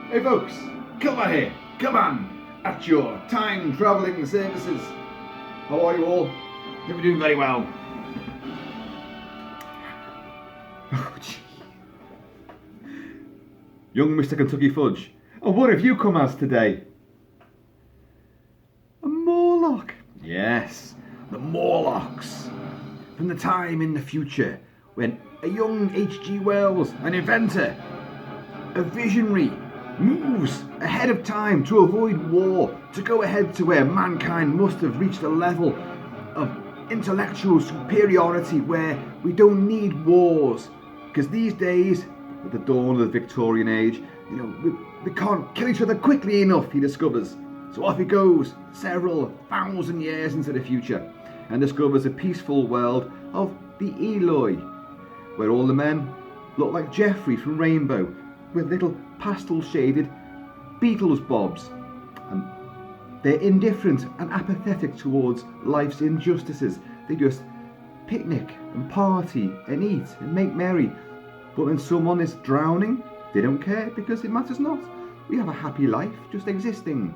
Hey folks, Kilt-Man here. Come on, at your time travelling services. How are you all? Hope you're doing very well. Oh, gee. Young Mr. Kentucky Fudge, and what have you come as today? A Morlock. Yes, the Morlocks. From the time in the future when a young H.G. Wells, an inventor, a visionary, moves ahead of time to avoid war, to go ahead to where mankind must have reached a level of intellectual superiority where we don't need wars. Because these days, at the dawn of the Victorian age, we can't kill each other quickly enough, he discovers. So off he goes, several thousand years into the future, and discovers a peaceful world of the Eloi, where all the men look like Geoffrey from Rainbow, with little pastel-shaded Beatles bobs, and they're indifferent and apathetic towards life's injustices. They just picnic and party and eat and make merry. But when someone is drowning, they don't care because it matters not. We have a happy life just existing.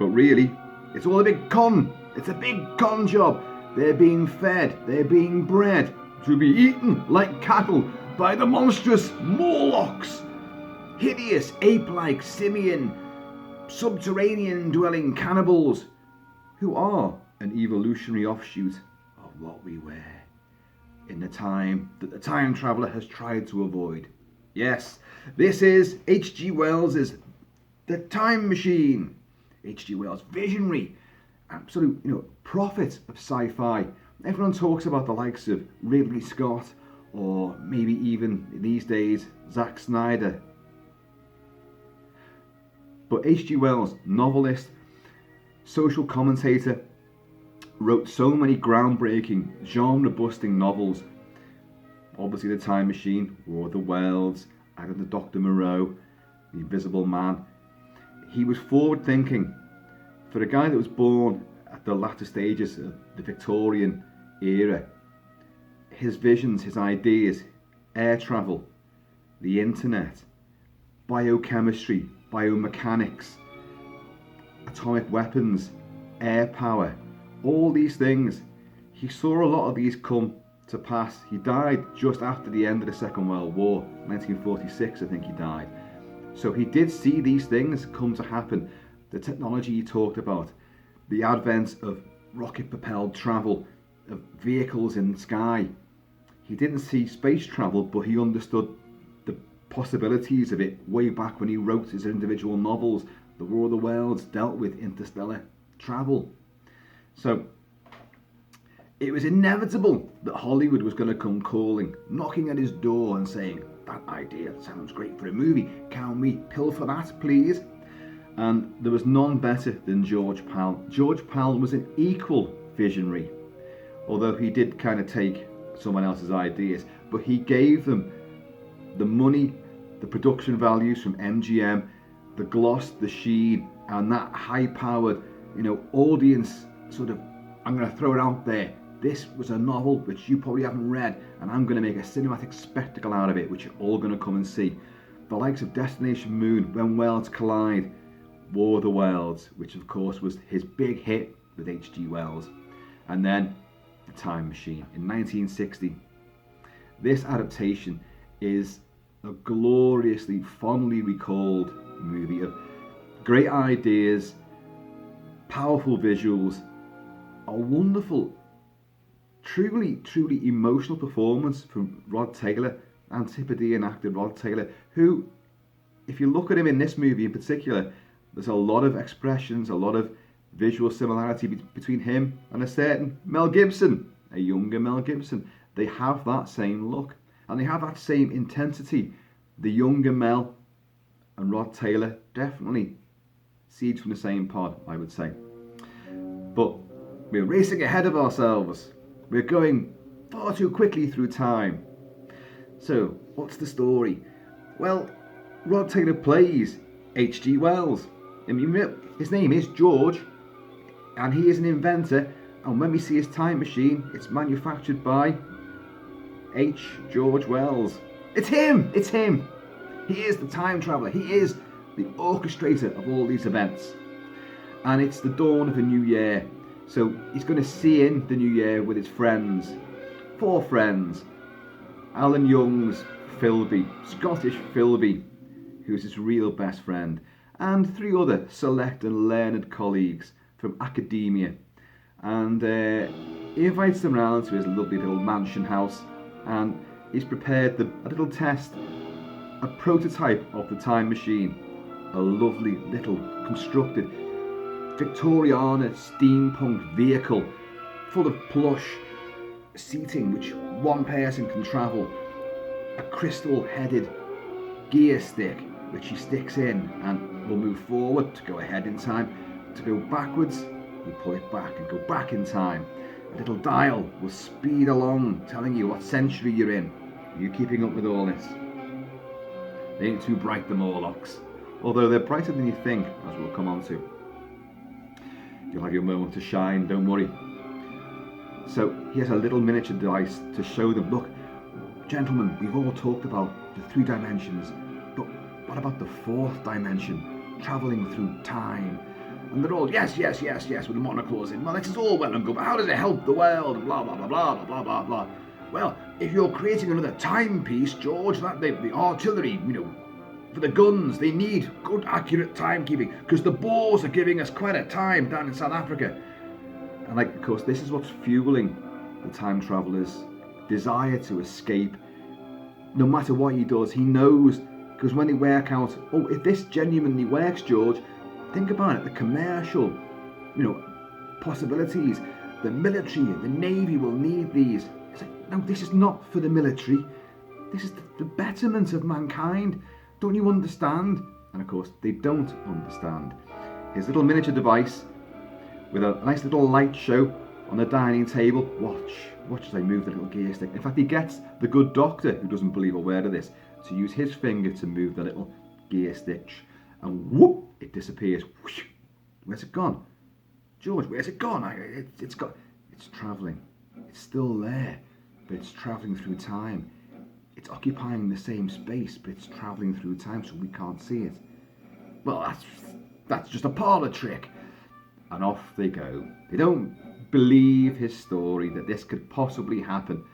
But really, it's all a big con. It's a big con job. They're being fed, they're being bred to be eaten like cattle by the monstrous Morlocks. Hideous, ape-like, simian, subterranean-dwelling cannibals who are an evolutionary offshoot of what we were in the time that the time traveller has tried to avoid. Yes, this is H.G. Wells' The Time Machine. H.G. Wells, visionary, absolute, prophet of sci-fi. Everyone talks about the likes of Ridley Scott, or maybe even these days Zack Snyder. But H.G. Wells, novelist, social commentator, wrote so many groundbreaking, genre-busting novels. Obviously, The Time Machine, War of the Worlds, Agatha Dr. Moreau, The Invisible Man. He was forward-thinking. For a guy that was born at the latter stages of the Victorian era, his visions, his ideas, air travel, the internet, biochemistry, biomechanics, atomic weapons, air power, all these things, he saw a lot of these come to pass. He died just after the end of the Second World War, 1946 I think he died. So he did see these things come to happen. The technology he talked about, the advent of rocket-propelled travel, of vehicles in the sky. He didn't see space travel, but he understood the possibilities of it way back when he wrote his individual novels. The War of the Worlds dealt with interstellar travel. So it was inevitable that Hollywood was going to come calling, knocking at his door and saying, "That idea sounds great for a movie. Can we pilfer that, please?" And there was none better than George Pal. George Pal was an equal visionary, although he did kind of take someone else's ideas, but he gave them the money, the production values from MGM, the gloss, the sheen, and that high-powered, audience sort of, I'm going to throw it out there. This was a novel which you probably haven't read, and I'm going to make a cinematic spectacle out of it, which you're all going to come and see. The likes of Destination Moon, When Worlds Collide, War of the Worlds, which of course was his big hit with H.G. Wells, and then The Time Machine in 1960. This adaptation is a gloriously, fondly recalled movie of great ideas, powerful visuals, a wonderful, truly emotional performance from Rod Taylor, Antipodean actor Rod Taylor, who, if you look at him in this movie in particular, there's a lot of expressions, a lot of visual similarity between him and a certain Mel Gibson, a younger Mel Gibson. They have that same look, and they have that same intensity. The younger Mel and Rod Taylor definitely seeds from the same pod, I would say. But we're racing ahead of ourselves. We're going far too quickly through time. So, what's the story? Well, Rod Taylor plays H.G. Wells. His name is George, and he is an inventor, and when we see his time machine, it's manufactured by H. George Wells. It's him! He is the time traveller. He is the orchestrator of all these events. And it's the dawn of a new year. So he's going to see in the new year with his friends. 4 friends. Alan Young's Philby, Scottish Philby, who's his real best friend, and 3 other select and learned colleagues from academia. And he invites them round to his lovely little mansion house, and he's prepared a little test, a prototype of the time machine, a lovely little constructed Victoriana steampunk vehicle full of plush seating which one person can travel, a crystal-headed gear stick which he sticks in and will move forward to go ahead in time. To go backwards, you pull it back and go back in time. A little dial will speed along, telling you what century you're in. Are you keeping up with all this? They ain't too bright, the Morlocks, although they're brighter than you think, as we'll come on to. You'll have your moment to shine, don't worry. So he has a little miniature device to show them, look, gentlemen, we've all talked about the 3 dimensions, but what about the 4th dimension, travelling through time? And they're all, yes, with the monocles in. Well, this is all well and good, but how does it help the world? And blah, blah, blah, blah, blah, blah, blah. Well, if you're creating another timepiece, George, that the artillery, for the guns, they need good, accurate timekeeping, because the Boers are giving us quite a time down in South Africa. And of course, this is what's fueling the time traveller's desire to escape. No matter what he does, he knows, because when they work out, oh, if this genuinely works, George, think about it, the commercial, possibilities, the military, the navy will need these. It's like, no, this is not for the military. This is the betterment of mankind. Don't you understand? And of course, they don't understand. His little miniature device with a nice little light show on the dining table. Watch as I move the little gear stick. In fact, he gets the good doctor, who doesn't believe a word of this, to use his finger to move the little gear stick. And whoop, it disappears. Whoosh. Where's it gone? George, where's it gone? It's travelling. It's still there, but it's travelling through time. It's occupying the same space, but it's travelling through time, so we can't see it. Well, that's just a parlour trick. And off they go. They don't believe his story that this could possibly happen.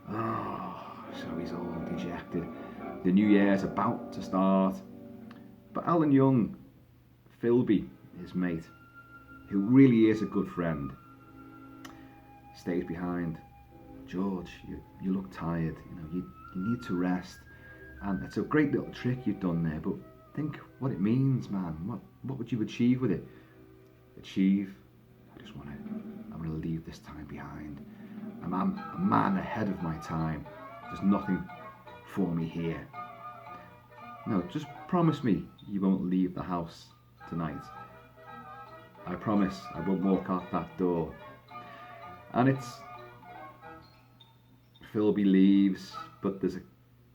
So he's all dejected. The new year's about to start. But Alan Young, Philby, his mate, who really is a good friend, stays behind. George, you look tired. You need to rest. And it's a great little trick you've done there, but think what it means, man. What would you achieve with it? Achieve? I want to leave this time behind. I'm a man ahead of my time. There's nothing for me here. No, just promise me you won't leave the house tonight. I promise I won't walk out that door. And it's... Philby leaves, but there's a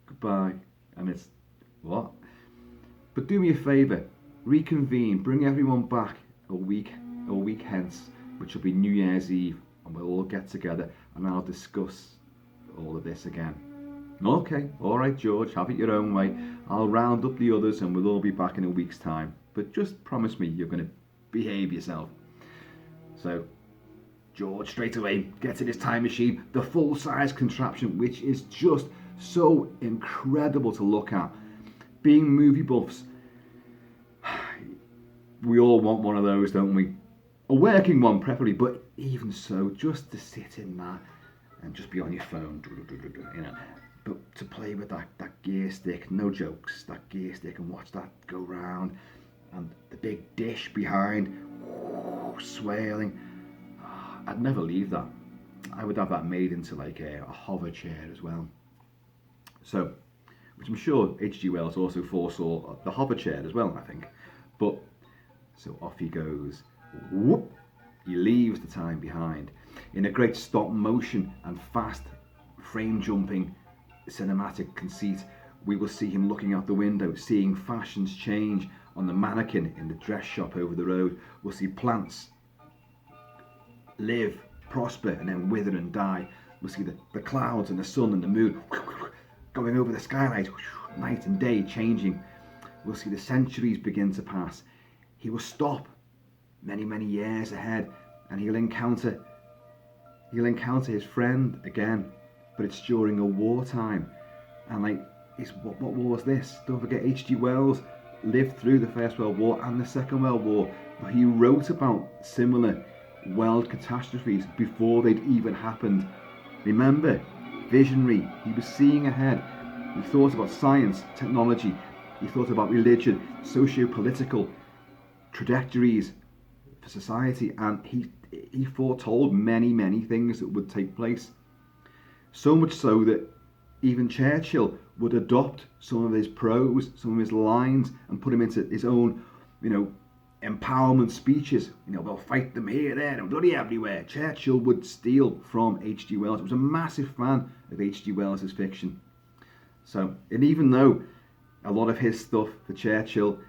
goodbye, and it's... What? But do me a favour, reconvene, bring everyone back a week hence, which will be New Year's Eve, and we'll all get together and I'll discuss all of this again. Okay, alright George, have it your own way. I'll round up the others and we'll all be back in a week's time. But just promise me you're going to behave yourself. So, George straight away gets in his time machine, the full-size contraption, which is just so incredible to look at. Being movie buffs, we all want one of those, don't we? A working one preferably, but even so, just to sit in that and just be on your phone, But to play with that gear stick, no jokes, that gear stick, and watch that go round, and the big dish behind, swirling. I'd never leave that. I would have that made into like a hover chair as well. So, which I'm sure H.G. Wells also foresaw the hover chair as well, I think. But, so off he goes. Whoop! He leaves the time behind. In a great stop motion and fast frame jumping cinematic conceit, we will see him looking out the window, seeing fashions change on the mannequin in the dress shop over the road. We'll see plants live, prosper, and then wither and die. We'll see the clouds and the sun and the moon going over the skylight, night and day changing. We'll see the centuries begin to pass. He will stop many, many years ahead, and he'll encounter his friend again, but it's during a wartime. And like, what war was this? Don't forget, H.G. Wells lived through the First World War and the Second World War, but he wrote about similar world catastrophes before they'd even happened. Remember, visionary, he was seeing ahead. He thought about science, technology, he thought about religion, socio-political trajectories for society, and he foretold many, many things that would take place. So much so that even Churchill would adopt some of his prose, some of his lines, and put them into his own, empowerment speeches. We'll fight them here, there, and bloody everywhere. Churchill would steal from H.G. Wells. He was a massive fan of H.G. Wells' fiction. So, and even though a lot of his stuff for Churchill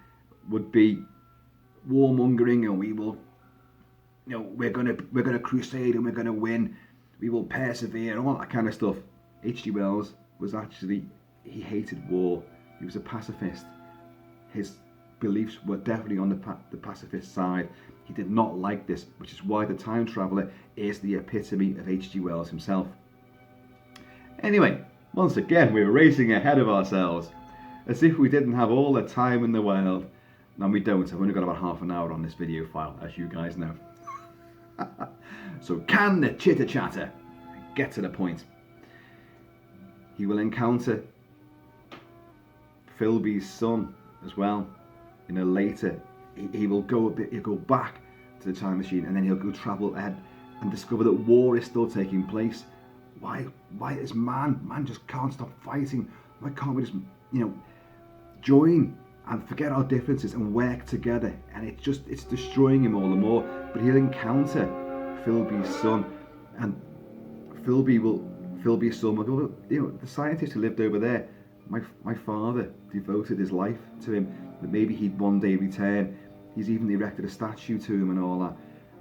would be warmongering, and we will, we're gonna crusade and we're gonna win, we will persevere, and all that kind of stuff. H.G. Wells was actually, he hated war. He was a pacifist. His beliefs were definitely on the pacifist side. He did not like this, which is why The Time Traveller is the epitome of H.G. Wells himself. Anyway, once again, we're racing ahead of ourselves, as if we didn't have all the time in the world. And we don't. I've only got about half an hour on this video file, as you guys know. So can the chitter chatter get to the point? He will encounter Philby's son as well. In a later, he will he'll go back to the time machine, and then he'll go travel ahead and discover that war is still taking place. Why is man just can't stop fighting? Why can't we just, join and forget our differences and work together? And it's destroying him all the more. But he'll encounter Philby's son, and Philby's son will go, the scientist who lived over there, my father devoted his life to him, that maybe he'd one day return. He's even erected a statue to him and all that.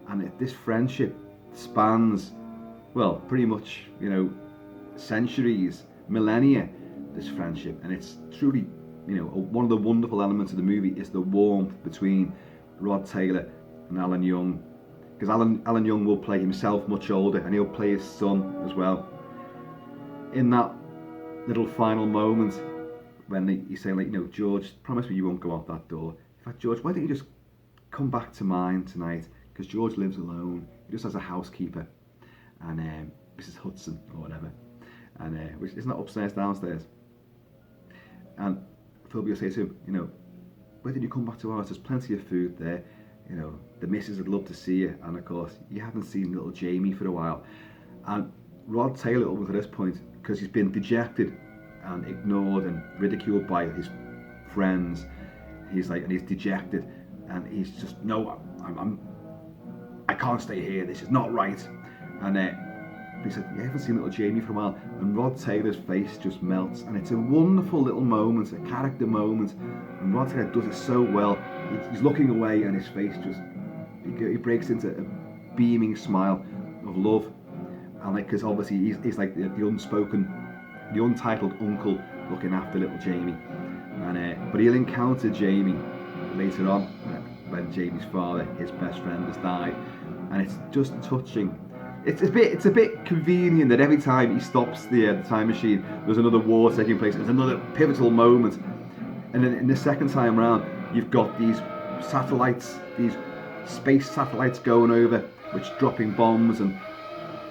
And this friendship spans, well, pretty much, centuries, millennia, this friendship. And it's truly, one of the wonderful elements of the movie is the warmth between Rod Taylor and Alan Young. Because Alan Young will play himself much older, and he'll play his son as well. In that little final moment when he's saying, George, promise me you won't go out that door. In fact, George, why don't you just come back to mine tonight? Because George lives alone. He just has a housekeeper, and Mrs. Hudson or whatever, and which isn't that upstairs, downstairs. And Philby will say to him, why didn't you come back to ours? There's plenty of food there. The missus would love to see you, and of course you haven't seen little Jamie for a while. And Rod Taylor, up to this point, because he's been dejected and ignored and ridiculed by his friends, he's dejected, and he's just, no, I can't stay here. This is not right. And he said, you haven't seen little Jamie for a while, and Rod Taylor's face just melts, and it's a wonderful little moment, a character moment, and Rod Taylor does it so well. He's looking away, and his face just, he breaks into a beaming smile of love, and because obviously he's like the untitled uncle looking after little Jamie, and but he'll encounter Jamie later on when Jamie's father, his best friend, has died, and it's just touching. It's a bit convenient that every time he stops the time machine, there's another war taking place. There's another pivotal moment, and then in the second time round, you've got these satellites, these space satellites going over, which dropping bombs, and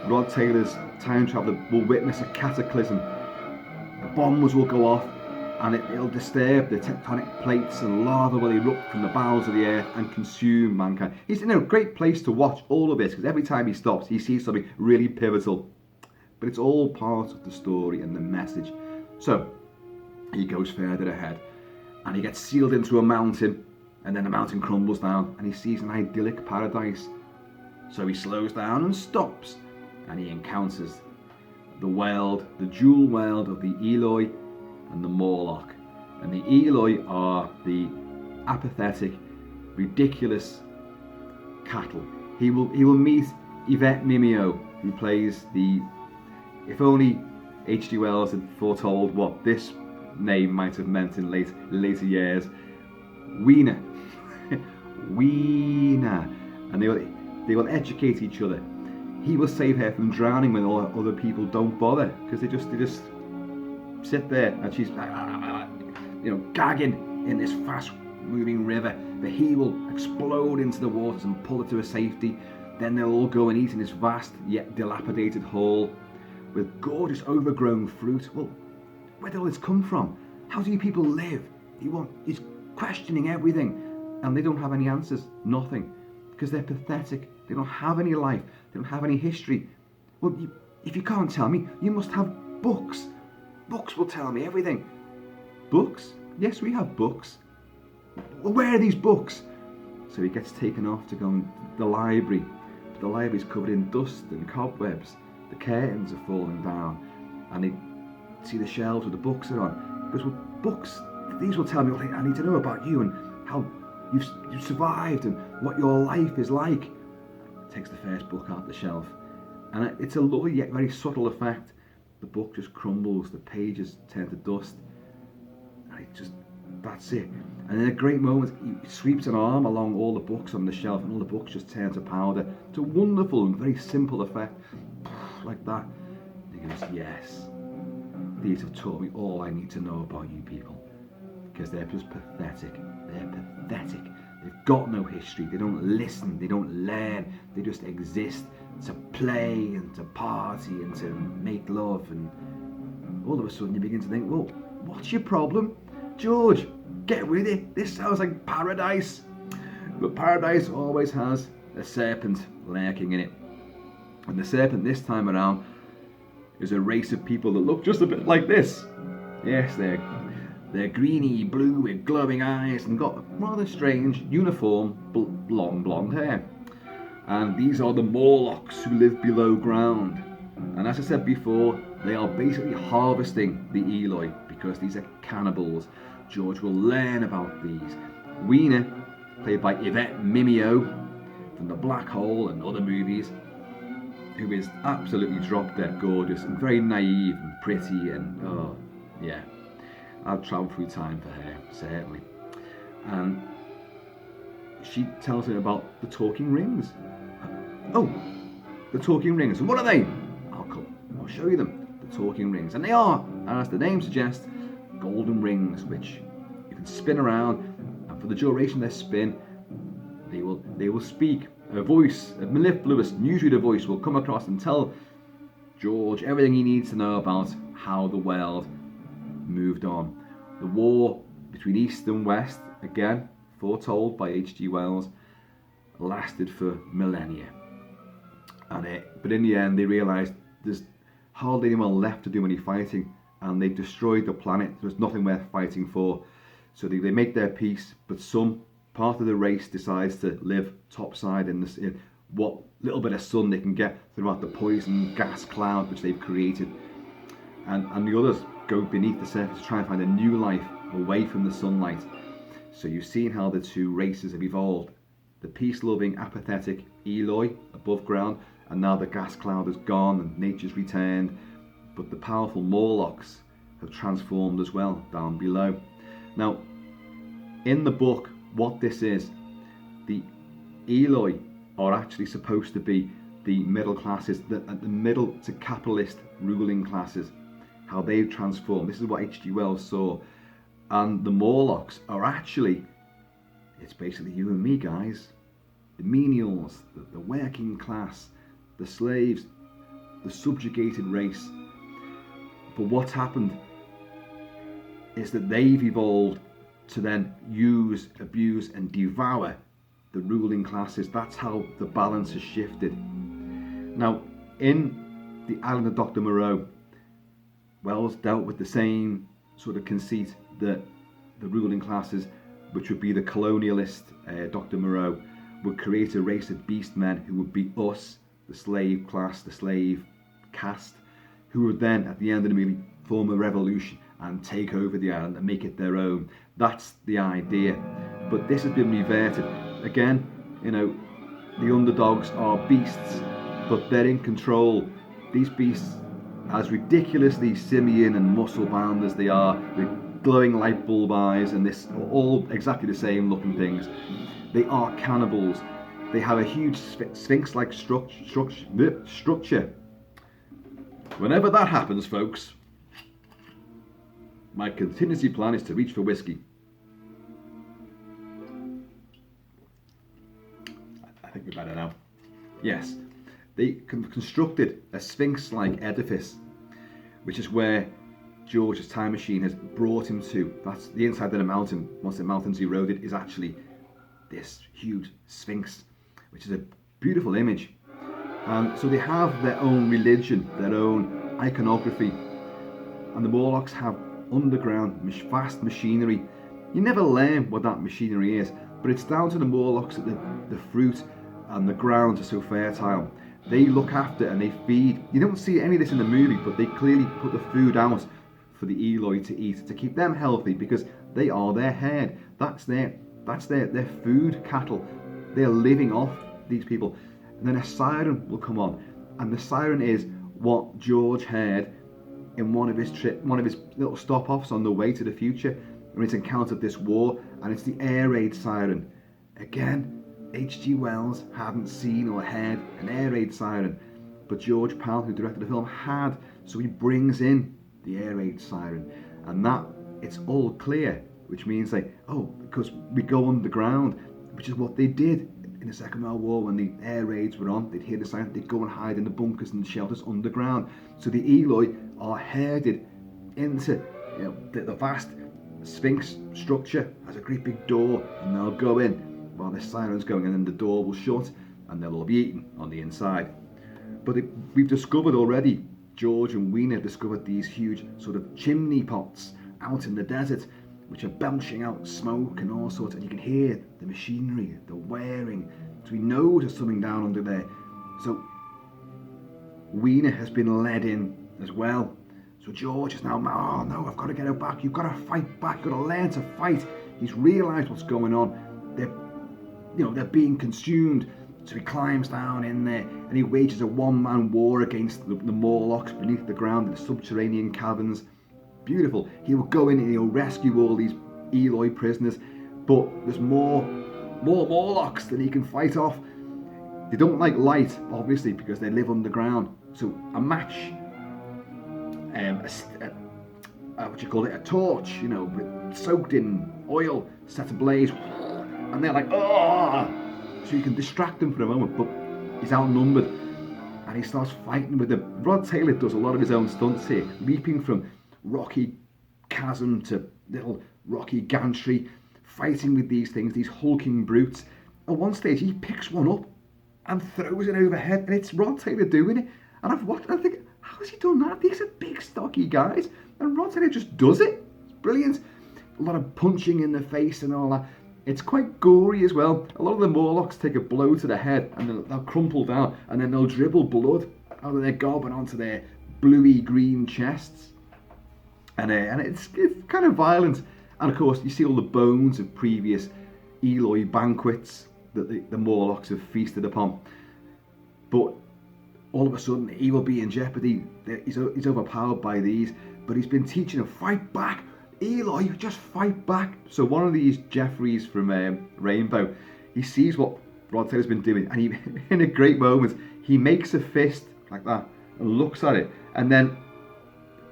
Rod Taylor's time traveller will witness a cataclysm. The bombs will go off, and it'll disturb the tectonic plates, and lava will erupt from the bowels of the earth and consume mankind. It's a great place to watch all of this, because every time he stops, he sees something really pivotal. But it's all part of the story and the message. So he goes further ahead, and he gets sealed into a mountain, and then the mountain crumbles down, and he sees an idyllic paradise. So he slows down and stops, and he encounters the world, the dual world of the Eloi and the Morlock. And the Eloi are the apathetic, ridiculous cattle. He will meet Yvette Mimieux, who plays the... If only H.G. Wells had foretold what this name might have meant in later years, Wiener. Wiener. And they will educate each other. He will save her from drowning when all other people don't bother, because they just sit there, and she's gagging in this fast moving river. But he will explode into the waters and pull her to a safety. Then they'll all go and eat in this vast yet dilapidated hall with gorgeous overgrown fruit. Well, where did all this come from? How do you people live? He's questioning everything, and they don't have any answers. Nothing, because they're pathetic. They don't have any life. They don't have any history. Well, if you can't tell me, you must have books. Books will tell me everything. Books? Yes, we have books. Well, where are these books? So he gets taken off to go to the library. But the library's covered in dust and cobwebs. The curtains are falling down, and they see the shelves where the books are on. He goes, well, books, these will tell me what I need to know about you and how you've survived and what your life is like. Takes the first book out the shelf, and it's a lovely yet very subtle effect. The book just crumbles, the pages turn to dust, and that's it. And in a great moment, he sweeps an arm along all the books on the shelf, and all the books just turn to powder. It's a wonderful and very simple effect, like that. And he goes, yes, these have taught me all I need to know about you people, because they're just pathetic. They're pathetic. They've got no history. They don't listen. They don't learn. They just exist to play and to party and to make love. And all of a sudden you begin to think, well, what's your problem? George, get with it. This sounds like paradise. But paradise always has a serpent lurking in it. And the serpent this time around is a race of people that look just a bit like this. Yes, they're greeny blue with glowing eyes and got rather strange, uniform, long blonde hair. And these are the Morlocks, who live below ground. And as I said before, they are basically harvesting the Eloi, because these are cannibals. George will learn about these. Wiener, played by Yvette Mimieux from The Black Hole and other movies, who is absolutely drop dead gorgeous and very naive and pretty, and I'd travel through time for her, certainly. And she tells him about the talking rings. Oh, the talking rings. And what are they? I'll show you them. The talking rings. And they are, as the name suggests, golden rings, which you can spin around, and for the duration of their spin, they will speak. A voice, a mellifluous newsreader voice, will come across and tell George everything he needs to know about how the world moved on. The war between East and West, again foretold by H.G. Wells, lasted for millennia. But in the end, they realised there's hardly anyone left to do any fighting, and they destroyed the planet. There's nothing worth fighting for. So they make their peace, but some part of the race decides to live topside in what little bit of sun they can get throughout the poison gas cloud which they've created. And the others go beneath the surface to try and find a new life away from the sunlight. So you've seen how the two races have evolved. The peace-loving, apathetic Eloi above ground, and now the gas cloud is gone and nature's returned. But the powerful Morlocks have transformed as well down below. Now, in the book, what this is, the Eloi are actually supposed to be the middle classes, the middle to capitalist ruling classes, how they've transformed. This is what H.G. Wells saw. And the Morlocks are actually, it's basically you and me, guys. The menials, the working class, the slaves, the subjugated race. But what's happened is that they've evolved to then use, abuse and devour the ruling classes. That's how the balance has shifted. Now, in The Island of Dr. Moreau, Wells dealt with the same sort of conceit that the ruling classes, which would be the colonialist Dr. Moreau, would create a race of beast men who would be us, the slave class, the slave caste, who would then, at the end of the movie, form a revolution and take over the island and make it their own. That's the idea. But this has been reverted. Again, the underdogs are beasts, but they're in control. These beasts, as ridiculously simian and muscle-bound as they are, with glowing light bulb eyes and this, all exactly the same looking things. They are cannibals. They have a huge sphinx-like structure. Whenever that happens, folks, my contingency plan is to reach for whiskey. I think we better now. Yes, they constructed a sphinx-like edifice, which is where George's time machine has brought him to. That's the inside of the mountain. Once the mountain's eroded, is actually this huge sphinx, which is a beautiful image. So they have their own religion, their own iconography, and the Morlocks have underground vast machinery. You never learn what that machinery is, but it's down to the Morlocks that the fruit and the grounds are so fertile. They look after and they feed. You don't see any of this in the movie, but they clearly put the food out for the Eloi to eat, to keep them healthy, because they are their herd. That's their food cattle. They're living off these people. And then a siren will come on, and the siren is what George heard in one of his little stop-offs on the way to the future, when he's encountered this war, and it's the air raid siren. Again, H.G. Wells hadn't seen or heard an air raid siren, but George Pal, who directed the film, had. So he brings in the air raid siren, and that it's all clear, which means because we go underground, which is what they did in the Second World War. When the air raids were on, they'd hear the siren, they'd go and hide in the bunkers and shelters underground. So the Eloi are herded into the vast sphinx structure, has a great big door, and they'll go in while the siren's going, and then the door will shut and they'll all be eaten on the inside. But we've discovered already, George and Weena have discovered these huge sort of chimney pots out in the desert, which are belching out smoke and all sorts, and you can hear the machinery, the wearing, so he knows there's something down under there. So Weena has been led in as well. So George is now, oh no, I've got to get her back, you've got to fight back, you've got to learn to fight. He's realised what's going on. They're being consumed. So he climbs down in there and he wages a one-man war against the Morlocks beneath the ground in the subterranean caverns. Beautiful. He will go in and he'll rescue all these Eloi prisoners, but there's more Morlocks than he can fight off. They don't like light, obviously, because they live underground. So a match, a torch, soaked in oil, set ablaze, and they're like, oh! So you can distract them for a moment, but he's outnumbered, and he starts fighting with them. Rod Taylor does a lot of his own stunts here, leaping from rocky chasm to little rocky gantry, fighting with these things, these hulking brutes. At one stage, he picks one up and throws it overhead, and it's Rod Taylor doing it. And I've watched, and I think, how has he done that? These are big, stocky guys, and Rod Taylor just does it. It's brilliant. A lot of punching in the face and all that. It's quite gory as well. A lot of the Morlocks take a blow to the head and they'll crumple down, and then they'll dribble blood out of their gob and onto their bluey green chests. And it's kind of violent. And of course, you see all the bones of previous Eloi banquets that the Morlocks have feasted upon. But all of a sudden, he will be in jeopardy. He's overpowered by these, but he's been teaching them, fight back. Eloi, you just fight back. So one of these Jeffreys from Rainbow, he sees what Rod Taylor's been doing, and he, in a great moment, he makes a fist like that and looks at it, and then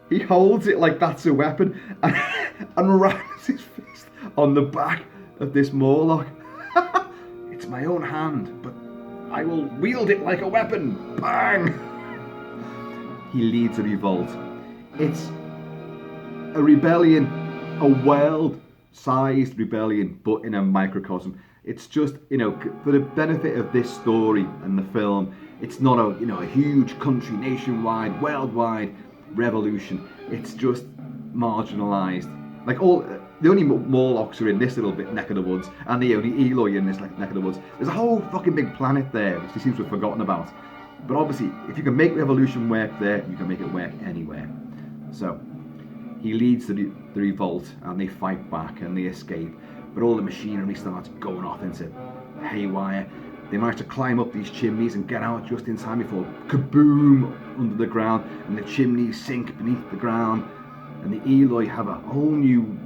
he holds it like that's a weapon and rams his fist on the back of this Morlock. It's my own hand, but I will wield it like a weapon. Bang! He leads a revolt. It's a rebellion, a world-sized rebellion, but in a microcosm. It's just, for the benefit of this story and the film, it's not a huge country, nationwide, worldwide revolution. It's just marginalised. Like the only Morlocks are in this little bit neck of the woods, and the only Eloi in this neck of the woods. There's a whole fucking big planet there, which he seems to have forgotten about. But obviously, if you can make revolution work there, you can make it work anywhere. So he leads the revolt, and they fight back and they escape. But all the machinery starts going off into haywire. They manage to climb up these chimneys and get out just in time before kaboom under the ground, and the chimneys sink beneath the ground. and the Eloi have a whole new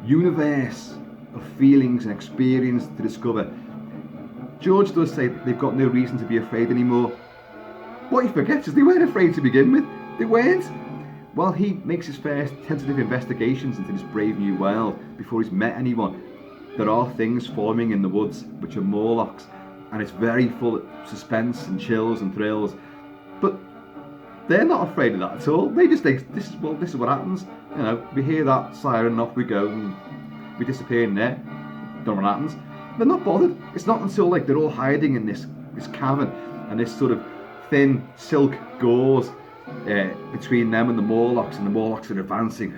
universe of feelings and experience to discover. George does say they've got no reason to be afraid anymore. What he forgets is they weren't afraid to begin with. They weren't. While he makes his first tentative investigations into this brave new world before he's met anyone, there are things forming in the woods which are Morlocks, and it's very full of suspense and chills and thrills. But they're not afraid of that at all. They just think this is what happens. You know, we hear that siren, off we go, and we disappear in there. Don't know what happens. They're not bothered. It's not until like they're all hiding in this cavern and this sort of thin silk gauze between them and the Morlocks are advancing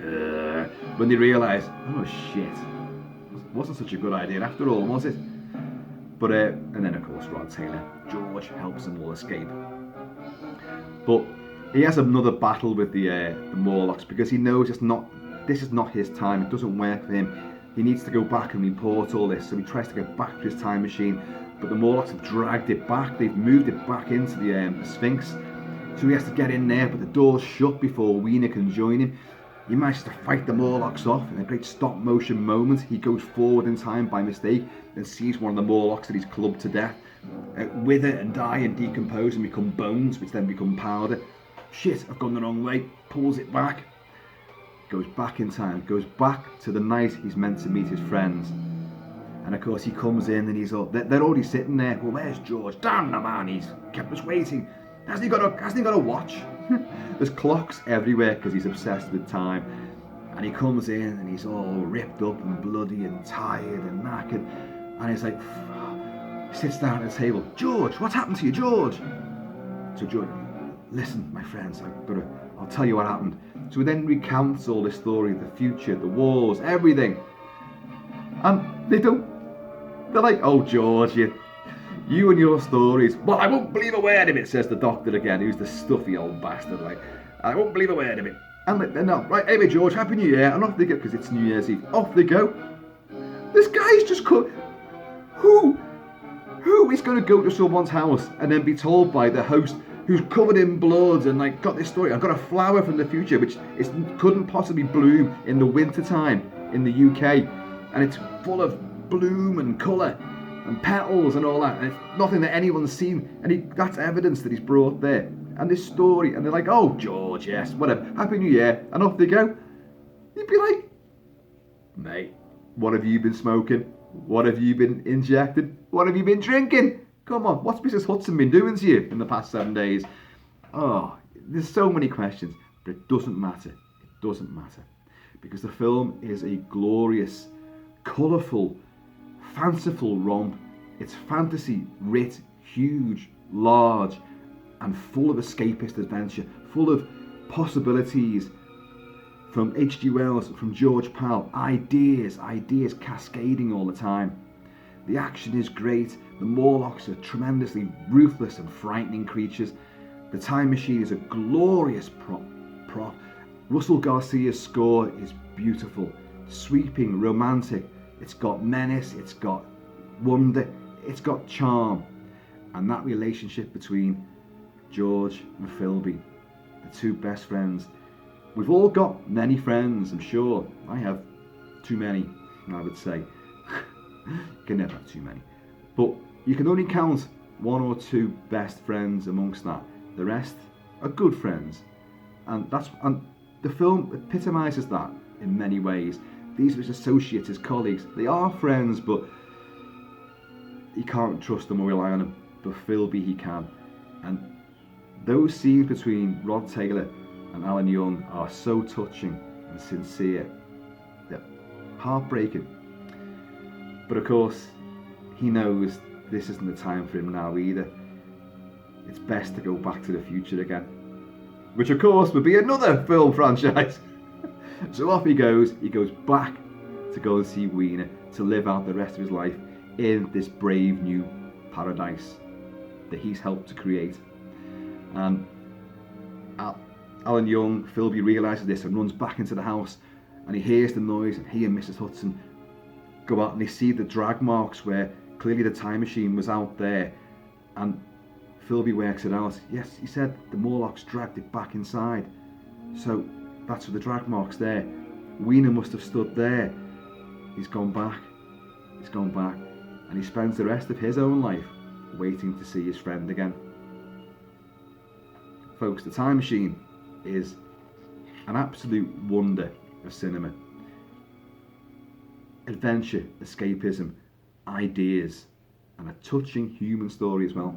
when they realise, oh shit, it wasn't such a good idea after all, was it? But and then of course Rod Taylor, George helps them all escape. But he has another battle with the Morlocks because he knows this is not his time. It doesn't work for him. He needs to go back and report all this, so he tries to get back to his time machine, but the Morlocks have dragged it back. They've moved it back into the Sphinx, so he has to get in there, but the door's shut before Weena can join him. He manages to fight the Morlocks off in a great stop-motion moment. He goes forward in time by mistake and sees one of the Morlocks that he's clubbed to death wither and die and decompose and become bones, which then become powder. Shit, I've gone the wrong way. Pulls it back. Goes back in time, goes back to the night he's meant to meet his friends. And of course he comes in and they're already sitting there. Well, there's George. Damn the man, he's kept us waiting. Hasn't he got a watch? There's clocks everywhere because he's obsessed with time. And he comes in and he's all ripped up and bloody and tired and knackered. And he's like, he sits down at the table. George, what's happened to you, George? So George, listen, my friends, I'll tell you what happened. So he then recounts all this story, the future, the wars, everything. And they're like, oh George, you and your stories. Well, I won't believe a word of it, says the doctor again, who's the stuffy old bastard. Like, I won't believe a word of it. And they're not, right, anyway George, Happy New Year. And off they go, because it's New Year's Eve. Off they go. This guy's just who is going to go to someone's house and then be told by the host, who's covered in blood and like got this story, I've got a flower from the future which couldn't possibly bloom in the winter time in the UK, and it's full of bloom and colour and petals and all that, and it's nothing that anyone's seen, and that's evidence that he's brought there, and this story, and they're like, oh George, yes, whatever, Happy New Year, and off they go. You'd be like, mate, what have you been smoking? What have you been injecting? What have you been drinking? Come on, what's Mrs. Hudson been doing to you in the past 7 days? Oh, there's so many questions, but it doesn't matter. It doesn't matter. Because the film is a glorious, colourful, fanciful romp. It's fantasy, writ, huge, large, and full of escapist adventure, full of possibilities from H.G. Wells, from George Pal, ideas cascading all the time. The action is great. The Morlocks are tremendously ruthless and frightening creatures. The time machine is a glorious prop. Russell Garcia's score is beautiful, sweeping, romantic. It's got menace, it's got wonder, it's got charm. And that relationship between George and Philby, the two best friends. We've all got many friends, I'm sure. I have too many, I would say. You can never have too many. But you can only count one or two best friends amongst that. The rest are good friends. And the film epitomises that in many ways. These are his associates, his colleagues. They are friends, but he can't trust them or rely on them. But Philby he can. And those scenes between Rod Taylor and Alan Young are so touching and sincere. They're heartbreaking. But of course, he knows this isn't the time for him now either. It's best to go back to the future again. Which of course would be another film franchise. So off he goes back to go and see Weena, to live out the rest of his life in this brave new paradise that he's helped to create. And Alan Young, Philby realises this and runs back into the house, and he hears the noise, and he and Mrs. Hudson go out and they see the drag marks where clearly the time machine was out there, and Philby works it out. Yes, he said the Morlocks dragged it back inside, so That's for the drag marks there. Wiener must have stood there. He's gone back. He's gone back. And he spends the rest of his own life waiting to see his friend again. Folks, The Time Machine is an absolute wonder of cinema. Adventure, escapism, ideas, and a touching human story as well.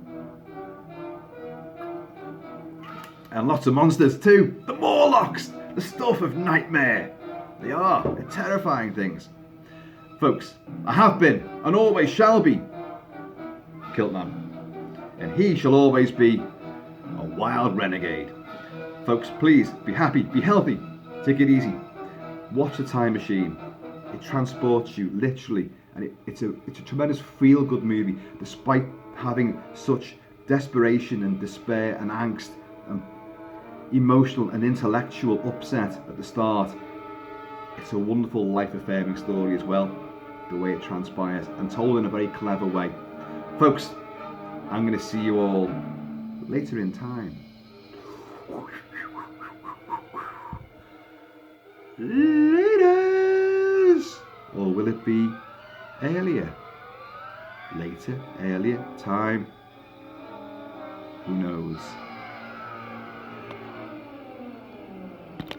And lots of monsters too. The Morlocks, the stuff of nightmare. They are. They're terrifying things. Folks, I have been and always shall be Kilt-Man, and he shall always be a wild renegade. Folks, please be happy, be healthy, take it easy. Watch The Time Machine. It transports you literally, and it's a tremendous feel-good movie, despite having such desperation and despair and angst and emotional and intellectual upset at the start. It's a wonderful life-affirming story as well, the way it transpires, and told in a very clever way. Folks, I'm going to see you all later in time. Laters! Or will it be earlier? Later, earlier, time? Who knows?